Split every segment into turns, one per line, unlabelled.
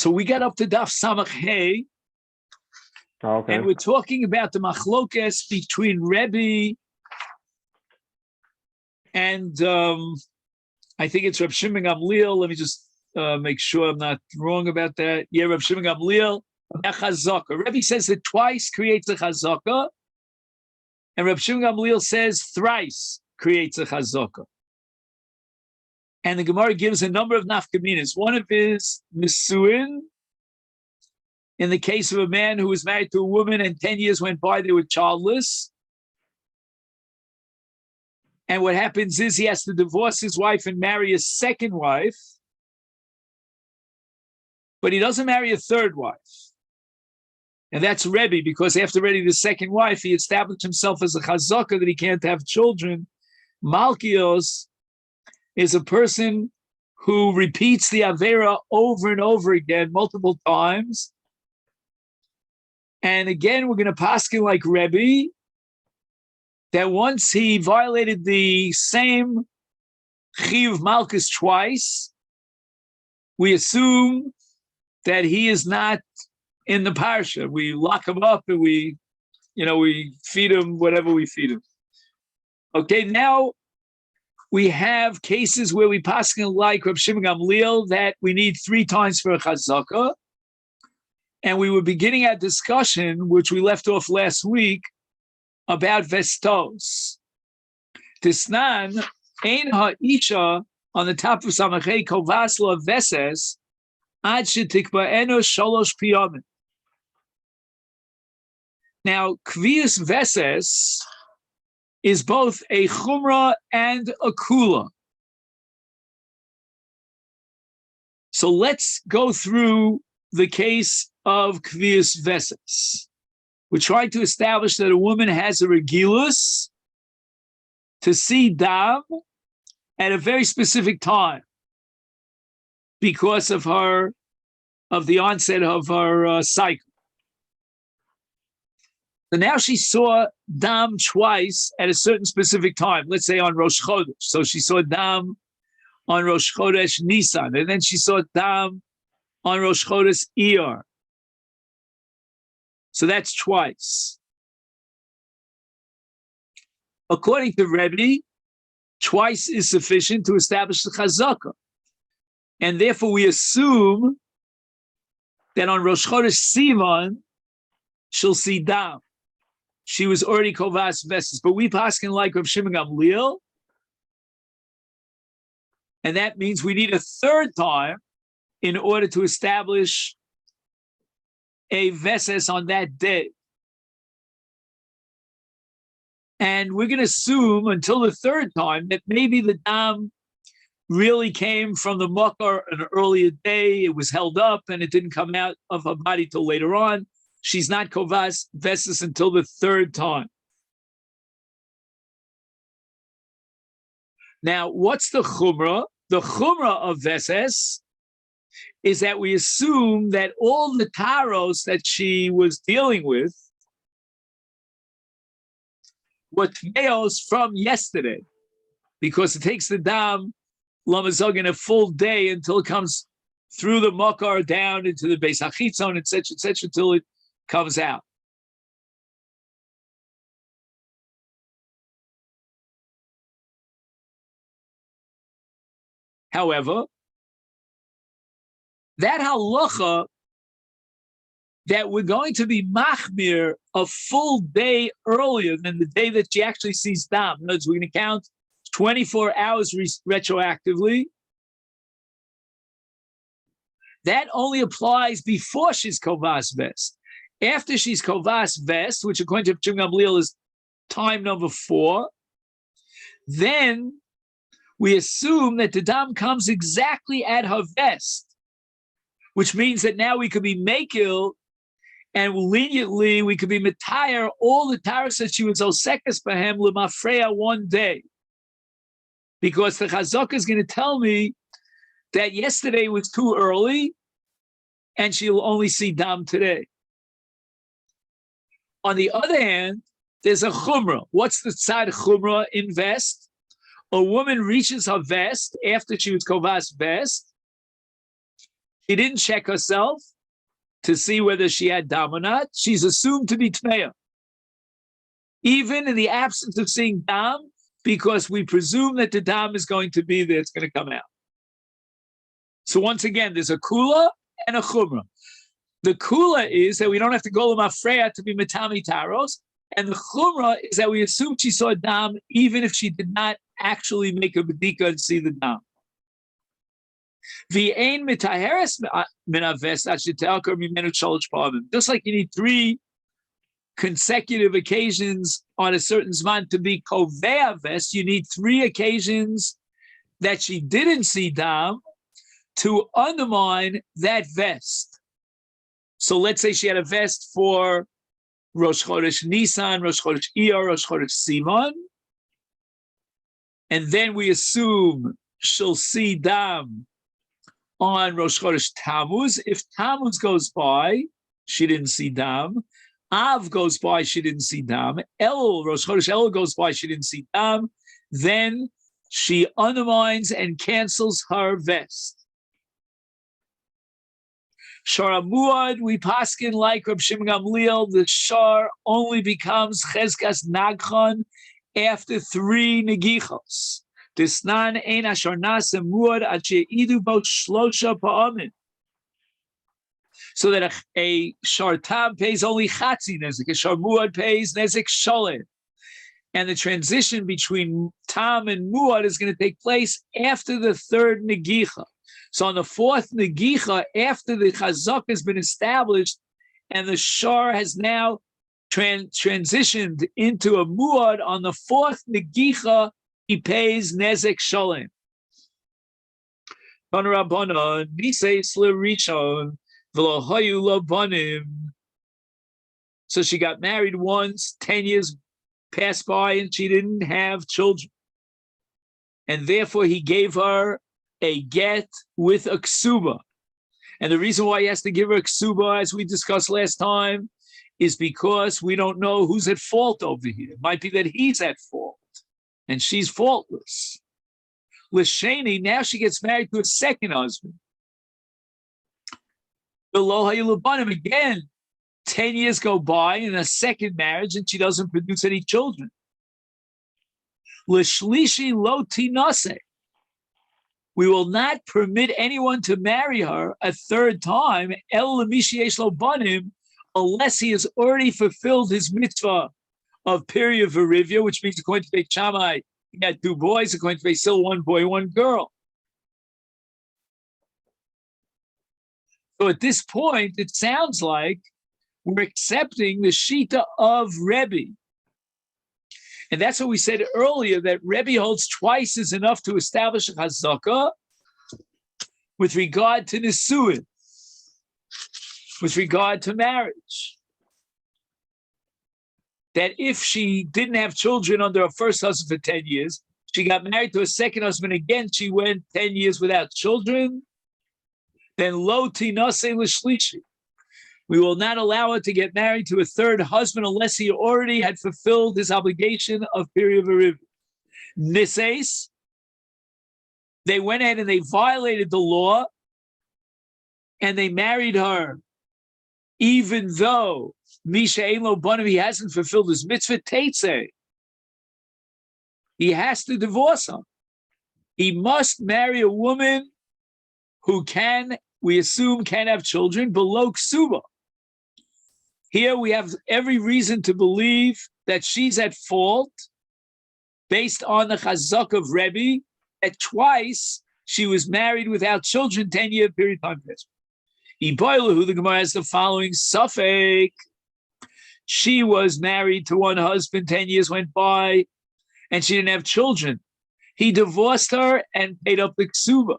So we got up to Daf Samach Hey, and we're talking about the machlokes between Rebbe and I think it's Reb Shimon Gamliel. Let me just make sure I'm not wrong about that. Yeah, Reb Shimon Gamliel, a chazaka. Rebbe says that twice creates a chazaka, and Reb Shimon Gamliel says thrice creates a chazaka. And the Gemara gives a number of nafkaminas. One of is Nisuin, in the case of a man who was married to a woman and 10 years went by, they were childless. And what happens is he has to divorce his wife and marry a second wife, but he doesn't marry a third wife. And that's Rebbe, because after marrying the second wife, he established himself as a chazaka that he can't have children. Malkios is a person who repeats the Avera over and over again, multiple times. And again, we're going to paskin like Rebbe, that once he violated the same Chiv Malchus twice, we assume that he is not in the parsha. We lock him up and we feed him whatever we feed him. Okay, now we have cases where we paskin like Reb Shimon Gamliel that we need 3 times for a chazaka. And we were beginning our discussion, which we left off last week, about vestos. Tisnan, ein ha'isha, on the top of Samachei, kovasla veses, ad shetikba'eno sholosh piyamim. Now, kvius veses is both a chumrah and a kula. So let's go through the case of kvius veses. We're trying to establish that a woman has a regilus to see dam at a very specific time because of the onset of her cycle. So now she saw dam twice at a certain specific time, let's say on Rosh Chodesh. So she saw dam on Rosh Chodesh Nisan, and then she saw dam on Rosh Chodesh Iyar. So that's twice. According to Rebbe, twice is sufficient to establish the chazaka. And therefore we assume that on Rosh Chodesh Sivan, she'll see dam. She was already kovas veses. But we paskin like Reb Shimon Gamliel, and that means we need a third time in order to establish a veses on that day. And we're going to assume until the third time that maybe the dam really came from the makar an earlier day. It was held up and it didn't come out of her body till later on. She's not kovas veses until the third time. Now, what's the chumrah? The chumrah of veses is that we assume that all the taros that she was dealing with were tmeos from yesterday, because it takes the dam lamazog a full day until it comes through the makar down into the beis hachitzon, etc., until it comes out. However, that halacha that we're going to be machmir a full day earlier than the day that she actually sees dam. In other words, we're going to count 24 hours retroactively. That only applies before she's kovas vest. After she's kovas vest, which according to Reb Shimon Gamliel is time number 4, then we assume that the dam comes exactly at her vest, which means that now we could be makil, and leniently we could be metayar all the taras that she was osekes bahem lemafreya one day, because the chazaka is going to tell me that yesterday was too early, and she'll only see dam today. On the other hand, there's a chumrah. What's the tzad chumrah in vest? A woman reaches her vest after she was kovas vest. She didn't check herself to see whether she had dam or not. She's assumed to be tmeya, even in the absence of seeing dam, because we presume that the dam is going to be there, it's going to come out. So once again, there's a kula and a chumrah. The kula is that we don't have to go to mafreya to be metami taros, and the chumrah is that we assume she saw dam even if she did not actually make a bedika and see the dam. Just like you need 3 consecutive occasions on a certain zman to be kovea vest, you need 3 occasions that she didn't see dam to undermine that vest. So let's say she had a vest for Rosh Chodesh Nisan, Rosh Chodesh Iyar, Rosh Chodesh Sivan, and then we assume she'll see dam on Rosh Chodesh Tammuz. If Tammuz goes by, she didn't see dam. Av goes by, she didn't see dam. Rosh Chodesh El goes by, she didn't see dam. Then she undermines and cancels her vest. Shara Muad, we paskin like Reb Shimon Gamliel, the shar only becomes chezkas nagchan after 3 negichos. Disnan ein ashar nasa muad ad she'idu bo shlosha pa'amin. So that a shar tam pays only chatzi nezik, a shar muad pays nezik sholeh. And the transition between tam and muad is going to take place after the 3rd negicha. So on the 4th negicha, after the chazak has been established and the shar has now transitioned into a muad, on the 4th negicha, he pays nezek sholem. So she got married once, 10 years passed by, and she didn't have children. And therefore he gave her a get with a ksuba. And the reason why he has to give her a ksuba, as we discussed last time, is because we don't know who's at fault over here. It might be that he's at fault and she's faultless. Lishani, now she gets married to a second husband. Again, 10 years go by in a second marriage and she doesn't produce any children. Lishlishi lo tinase. We will not permit anyone to marry her a 3rd time, unless he has already fulfilled his mitzvah of period verivia, which means according to Beit Shammai, he had 2 boys, according to Beit Hillel, 1 boy, 1 girl. So at this point, it sounds like we're accepting the shita of Rebbe. And that's what we said earlier, that Rebbe holds twice is enough to establish a chazaka with regard to nisuin, with regard to marriage. That if she didn't have children under her first husband for 10 years, she got married to a second husband again, she went 10 years without children, then lo tinase l'shlishi. We will not allow her to get married to a 3rd husband unless he already had fulfilled his obligation of period v'riv. Nises, they went ahead and they violated the law and they married her, even though Misha Ein Lo Banim, he hasn't fulfilled his mitzvah teitze. He has to divorce her. He must marry a woman who can, we assume, can have children below ksuba. Here we have every reason to believe that she's at fault based on the chazak of Rebbe, that twice she was married without children, 10-year period of time. Iboilahu, the Gemara has the following suffix. She was married to 1 husband, 10 years went by, and she didn't have children. He divorced her and paid up the ksuba.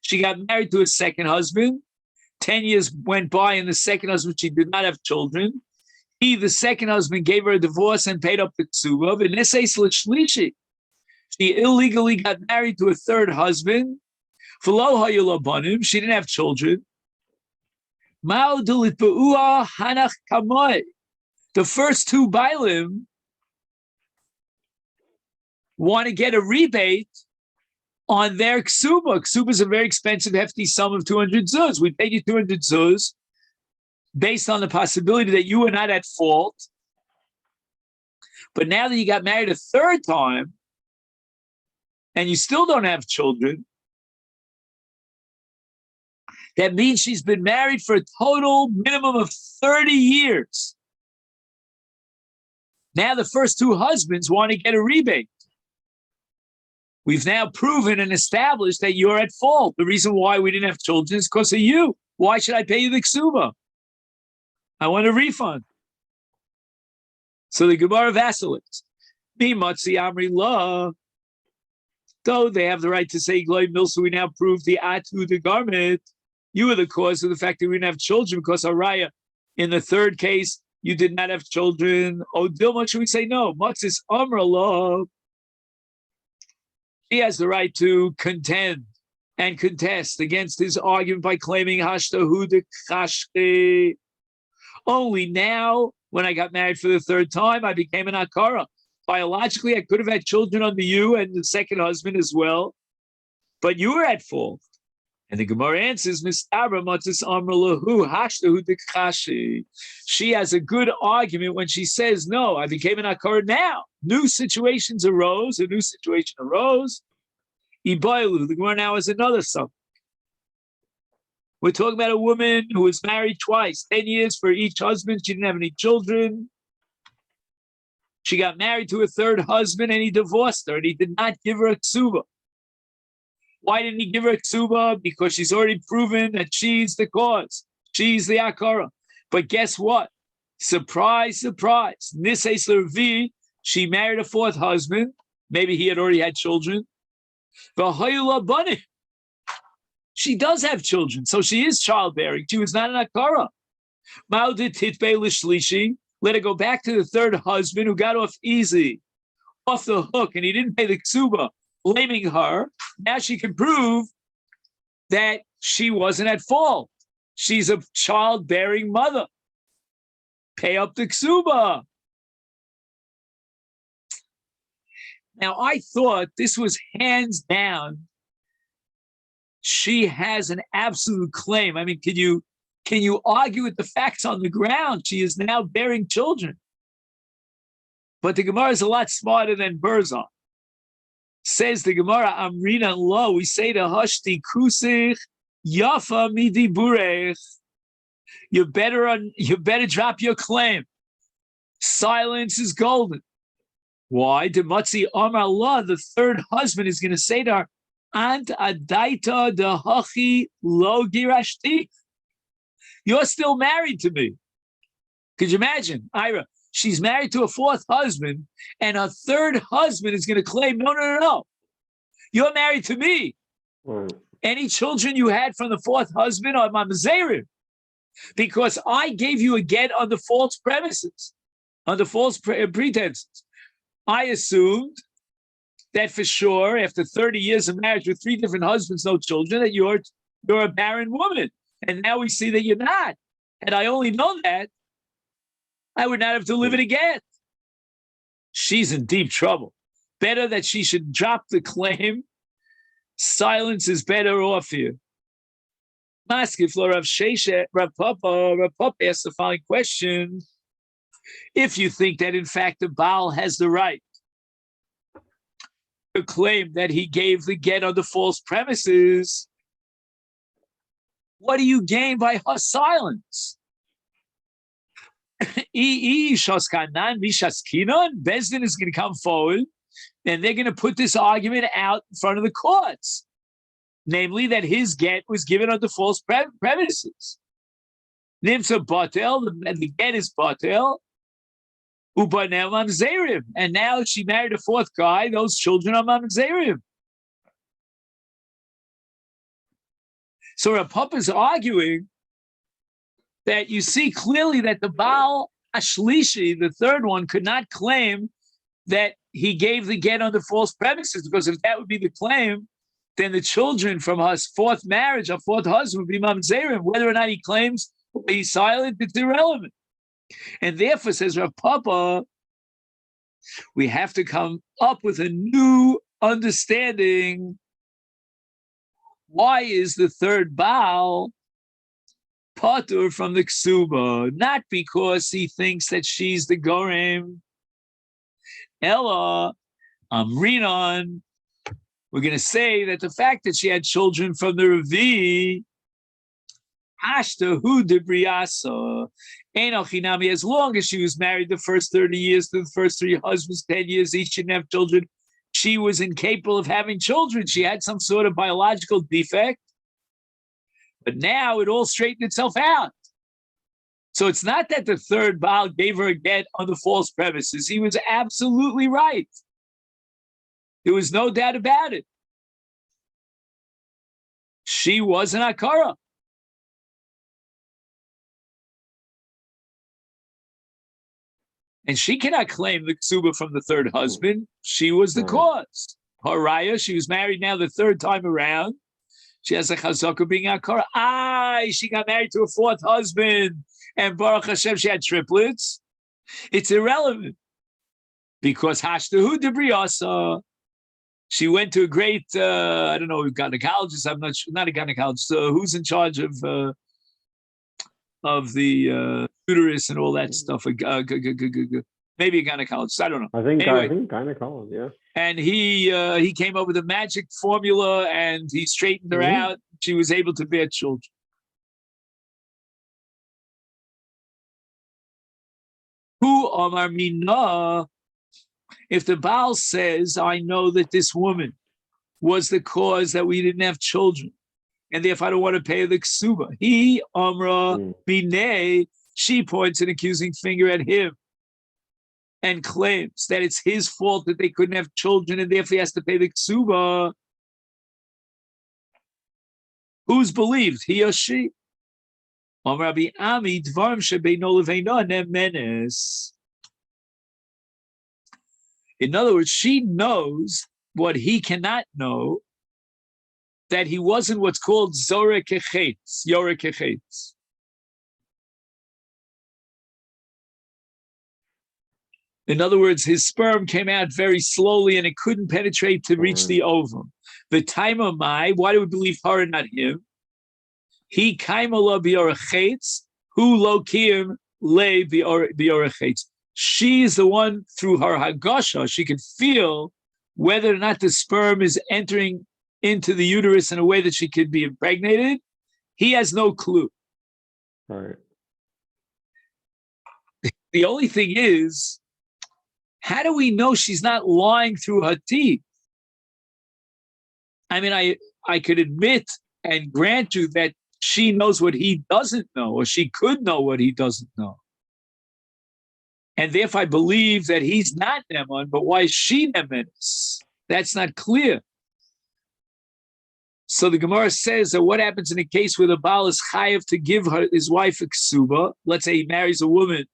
She got married to a second husband. 10 years went by, and the second husband, she did not have children. He, the second husband, gave her a divorce and paid up the ksuba. She illegally got married to a 3rd husband. She didn't have children. The first 2 bailim want to get a rebate on their ksuba. Ksuba is a very expensive, hefty sum of 200 zuz. We paid you 200 zuz based on the possibility that you were not at fault. But now that you got married a third time and you still don't have children, that means she's been married for a total minimum of 30 years. Now the first two husbands want to get a rebate. We've now proven and established that you're at fault. The reason why we didn't have children is because of you. Why should I pay you the ksuba? I want a refund. So the Gemara vacillates. Mi matzi amri la. Though they have the right to say gloy mil, so we now prove the atu, the garment. You were the cause of the fact that we didn't have children because Araya, in the third case, you did not have children. Oh, Dilma, should we say no? Matzis amra la. He has the right to contend and contest against his argument by claiming hashtahu de chashke. Only now, when I got married for the third time, I became an akara. Biologically, I could have had children under you and the second husband as well, but you were at fault. And the Gemara answers, she has a good argument when she says, no, I became an akara now. New situations arose, a new situation arose. The Gemara now has another something. We're talking about a woman who was married twice, 10 years for each husband. She didn't have any children. She got married to a third husband and he divorced her and he did not give her a ksuba. Why didn't he give her a ksuba? Because she's already proven that she's the cause. She's the akara. But guess what? Surprise, surprise. Nises Lervi, she married a fourth husband. Maybe he had already had children. She does have children, so she is childbearing. She was not an akara. Let her go back to the third husband who got off easy, off the hook, and he didn't pay the ksuba, blaming her. Now she can prove that she wasn't at fault. She's a childbearing mother. Pay up the ksuba. Now, I thought this was hands down. She has an absolute claim. I mean, can you argue with the facts on the ground? She is now bearing children. But the Gemara is a lot smarter than Berzon. Says the Gemara, Amrina lo, we say to Hashti Kusich, Yafa midi burech. You better drop your claim. Silence is golden. Why? Dematzi Amar Allah, the third husband is going to say to her, Ant adaita dehachi lo girashti. You're still married to me. Could you imagine, Ira? She's married to a fourth husband, and her third husband is going to claim, no. You're married to me. Right. Any children you had from the fourth husband are mamzerim, because I gave you a get under false premises, under false pretenses. I assumed that for sure, after 30 years of marriage with 3 different husbands, no children, that you're a barren woman. And now we see that you're not. Had I only known that, I would not have delivered again. She's in deep trouble. Better that she should drop the claim. Silence is better off here. Maskif Rav Sheshet, Rav Papa asked the following question. If you think that in fact the Baal has the right to claim that he gave the get on the false premises, what do you gain by her silence? Bezdin is going to come forward and they're going to put this argument out in front of the courts, namely that his get was given under false premises. Nimsa batel, the get is batel. And now she married a fourth guy. Those children are mamzerim. So Rav Papa is arguing that you see clearly that the Baal Ashlishi, the third one, could not claim that he gave the get under false premises, because if that would be the claim, then the children from her fourth marriage, her fourth husband, would be mamzerim. Whether or not he claims he's silent, it's irrelevant. And therefore, says Rav Papa, we have to come up with a new understanding why is the third Baal patur from the ksuba? Not because he thinks that she's the gorem. Ella amrinon. We're going to say that the fact that she had children from the Revi, hashta hu debriasa, enochinami. As long as she was married the first 30 years to the first 3 husbands, 10 years each, didn't have children, she was incapable of having children. She had some sort of biological defect. But now it all straightened itself out. So it's not that the third Baal gave her a get on the false premises. He was absolutely right. There was no doubt about it. She was an Akara. And she cannot claim the ksuba from the third husband. She was the cause. Haraya, she was married now the third time around. She has a chazaka being Akara. She got married to a 4th husband. And Baruch Hashem, she had triplets. It's irrelevant. Because Hashtahu Debriasa, she went to a great, I don't know, gynecologist. I'm not sure, not a gynecologist. Who's in charge of the uterus and all that stuff? Maybe a gynecologist. I don't know.
I think gynecologist, yeah.
And he came up with a magic formula, and he straightened her out. She was able to bear children. Who Amar Mina? If the Baal says, I know that this woman was the cause that we didn't have children, and therefore I don't want to pay the ksuba. He, Amra, Bineh, she points an accusing finger at him and claims that it's his fault that they couldn't have children, and therefore he has to pay the ksuba. Who's believed, he or she? Amra Ami, Dvarim Shebeino Leveino Nemenes. In other words, she knows what he cannot know, that he wasn't what's called Zoreh Kechetz, Yoreh Kechetz. In other words, his sperm came out very slowly and it couldn't penetrate to reach the ovum. The time of Mai, why do we believe her and not him? He kaimala b'yoreh chetz, who lokim le b'yoreh chetz. She is the one, through her hagasha, she can feel whether or not the sperm is entering into the uterus in a way that she could be impregnated. He has no clue.
Right.
The only thing is, how do we know she's not lying through her teeth? I mean, I could admit and grant you that she knows what he doesn't know, or she could know what he doesn't know. And therefore I believe that he's not Neman, but why is she Nemenis? That's not clear. So the Gemara says that what happens in a case where the Baal is chayav to give his wife a ksuba? Let's say he marries a woman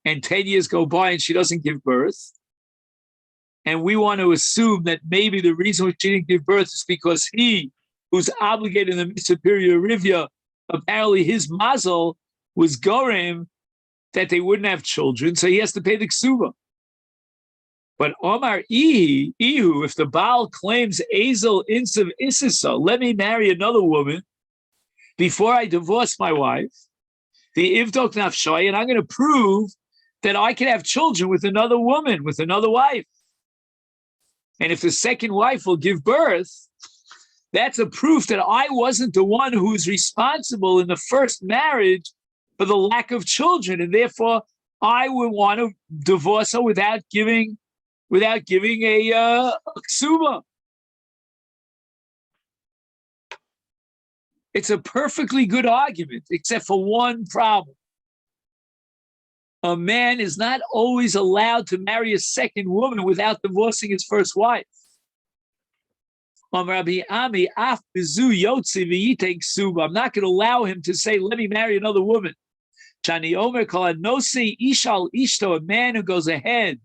and 10 years go by and she doesn't give birth. And we want to assume that maybe the reason why she didn't give birth is because he, who's obligated in the superior rivya, apparently his mazel was gorem that they wouldn't have children, so he has to pay the ksuba. But Omar Ihu, if the Baal claims Ezel Insav Isisa, let me marry another woman before I divorce my wife, the Ivdok Nafshay, and I'm going to prove that I can have children with another woman, with another wife. And if the second wife will give birth, that's a proof that I wasn't the one who was responsible in the first marriage for the lack of children, and therefore I would want to divorce her without giving a ksuba. It's a perfectly good argument, except for one problem. A man is not always allowed to marry a second woman without divorcing his first wife. I'm not going to allow him to say, let me marry another woman. A man who goes ahead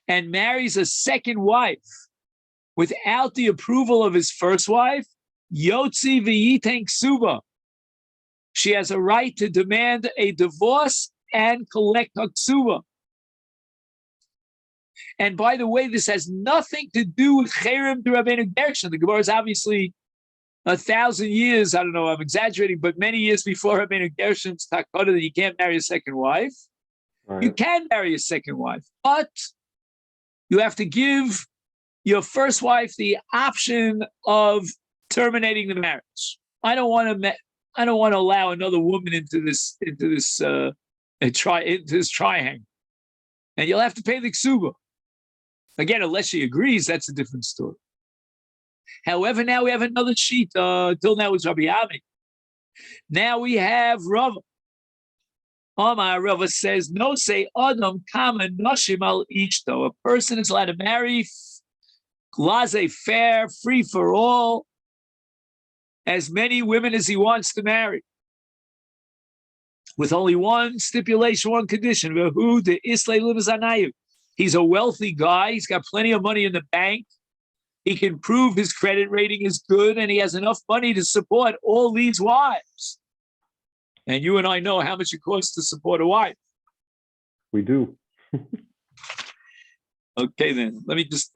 and marries a second wife without the approval of his first wife, Yotzi v'yiteng ksuba. She has a right to demand a divorce and collect her ksuba. And by the way, this has nothing to do with Cherem to Rabbeinu Gershon. The Gemara is obviously 1,000 years, I don't know, I'm exaggerating, but many years before Rabbeinu Gershon's Takana that you can't marry a second wife.
Right.
You can marry a second wife, but you have to give your first wife the option of terminating the marriage. I don't want to allow another woman into this triangle, and you'll have to pay the ksuba. Again, unless she agrees, that's a different story. However, now we have another sheet. Till now it was Rabbi Ami. Now we have Rava. Rava says, no say Adam kama noshim al ishto. A person is allowed to marry laissez-faire, free for all, as many women as he wants to marry, with only one stipulation, one condition. He's a wealthy guy. He's got plenty of money in the bank. He can prove his credit rating is good, and he has enough money to support all these wives. And you and I know how much it costs to support a wife.
We do.
Okay, then. Let me just